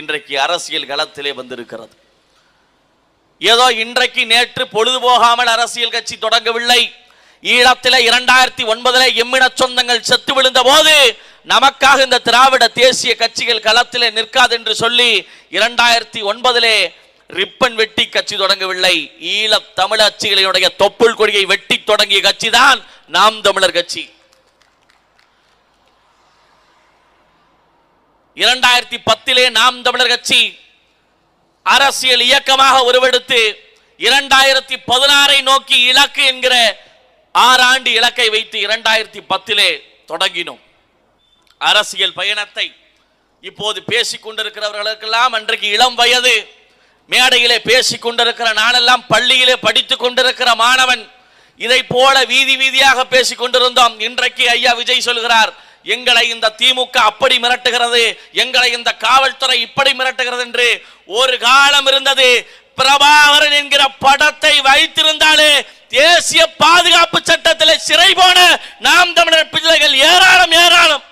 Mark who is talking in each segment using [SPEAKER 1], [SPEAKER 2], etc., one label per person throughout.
[SPEAKER 1] இன்றைக்கு அரசியல் களத்திலே வந்திருக்கிறது. ஏதோ இன்றைக்கு நேற்று பொழுது போகாமல் அரசியல் கட்சி தொடங்கவில்லை. ஈழத்தில் 2009 எம்மின சொந்தங்கள் செத்து விழுந்த போது நமக்காக இந்த திராவிட தேசிய கட்சிகள் களத்திலே நிற்காது என்று சொல்லி 2009 ரிப்பன் வெட்டி கட்சி தொடங்கவில்லை. ஈழ தமிழச்சிகளுடைய தொப்புள் கொடியை வெட்டி தொடங்கிய கட்சி தான் நாம் தமிழர் கட்சி. 2010 நாம் தமிழர் கட்சி அரசியல் இயக்கமாக உருவெடுத்து 2016 நோக்கி இலக்கு என்கிற 6 ஆண்டு இலக்கை வைத்து 2010 தொடங்கினோம் அரசியல் பயணத்தை. இப்போது பேசிக் கொண்டிருக்கிறவர்களுக்கெல்லாம் அன்றைக்கு இளம் வயது. மேடையிலே பேசிக் கொண்டிருக்கிற நாளெல்லாம் பள்ளியிலே படித்துக் கொண்டிருக்கிற மாணவன். இதை போல வீதி வீதியாக பேசிக் கொண்டிருந்தோம். இன்றைக்கு ஐயா விஜய் சொல்கிறார், எங்களை இந்த திமுக அப்படி மிரட்டுகிறது, எங்களை இந்த காவல்துறை இப்படி மிரட்டுகிறது என்று. ஒரு காலம் இருந்தது, பிரபாகரன் என்கிற படத்தை வைத்திருந்தாலே தேசிய பாதுகாப்பு சட்டத்தில் சிறை போன நாம் தமிழர் பிள்ளைகள் ஏராளம் ஏராளம்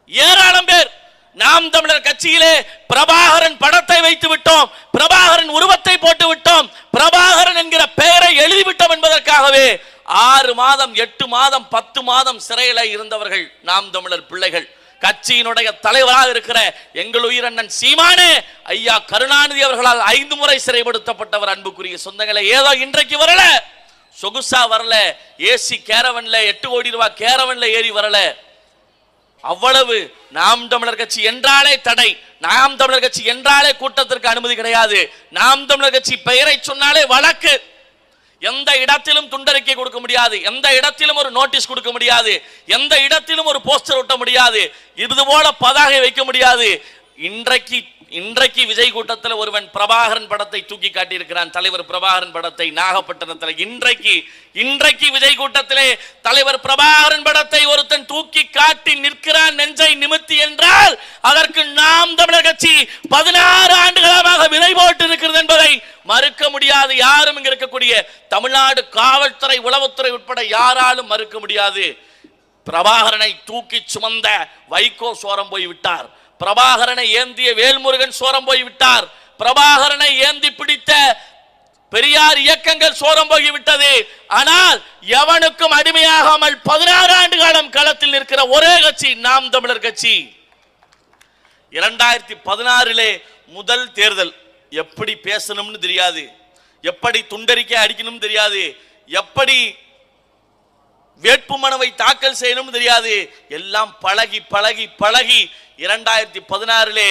[SPEAKER 1] ஏராளம் பேர். நாம் தமிழர் கட்சியிலே பிரபாகரன் படத்தை வைத்து விட்டோம், பிரபாகரன் உருவத்தை போட்டு விட்டோம், பிரபாகரன் என்கிற பெயரை எழுதிவிட்டோம் என்பதற்காகவே 6 மாதம் 8 மாதம் 10 மாதம் சிறையில் இருந்தவர்கள் நாம் தமிழர் பிள்ளைகள். கட்சியினுடைய தலைவராக இருக்கிற எங்கள் உயிரண்ணன் சீமானே ஐயா கருணாநிதி அவர்களால் 5 முறை சிறைப்படுத்தப்பட்டவர். அன்புக்குரிய சொந்தங்களை, ஏதோ இன்றைக்கு வரல, சொகுசா வரல, ஏசி கேரவன்ல 8 கோடி ரூபாய் கேரவன்ல ஏறி வரல. அவ்வளவு. நாம் தமிழர் கட்சி என்றாலே தடை, நாம் தமிழர் கட்சி என்றாலே கூட்டத்திற்கு அனுமதி கிடையாது, நாம் தமிழர் கட்சி பெயரை சொன்னாலே வழக்கு. எந்த இடத்திலும் துண்டறிக்கை கொடுக்க முடியாது, எந்த இடத்திலும் ஒரு நோட்டீஸ் கொடுக்க முடியாது, எந்த இடத்திலும் ஒரு போஸ்டர் ஒட்ட முடியாது, இது போல பதாகை வைக்க முடியாது. இன்றைக்கு விஜய் கூட்டத்தில் ஒருவன் பிரபாகரன் படத்தை தூக்கி காட்டியிருக்கிறான், தலைவர் பிரபாகரன் படத்தை நாகப்பட்டினத்தில். இன்றைக்கு விஜய் கூட்டத்திலே தலைவர் பிரபாகரன் படத்தை ஒருத்தன் தூக்கி காட்டி நிற்கிறான் நெஞ்சை நிமித்தி என்றால் அதற்கு நாம் தமிழர் கட்சி 16 ஆண்டுகளாக விலை போட்டு இருக்கிறது என்பதை மறுக்க முடியாது. யாரும் இங்க இருக்கக்கூடிய தமிழ்நாடு காவல்துறை உளவுத்துறை உட்பட யாராலும் மறுக்க முடியாது. பிரபாகரனை தூக்கி சுமந்த வைகோ சோரம் போய் விட்டார், பிரபாகரனை ஏந்திய வேல்முருகன் சோரம் போய் விட்டார், பிரபாகரனை ஏந்தி பிடித்த பெரியார் இயக்கங்கள் சோரம் போய்விட்டது. ஆனால் எவனுக்கும் அடிமையாகாமல் 16 ஆண்டு காலம் களத்தில் நிற்கிற ஒரே கட்சி நாம் தமிழர் கட்சி. 2016 முதல் தேர்தல். எப்படி பேசணும்னு தெரியாது, எப்படி துண்டறிக்கை அடிக்கணும் தெரியாது, எப்படி வேட்புமனுவை தாக்கல் செய்யணும் தெரியாது. எல்லாம் பழகி 2016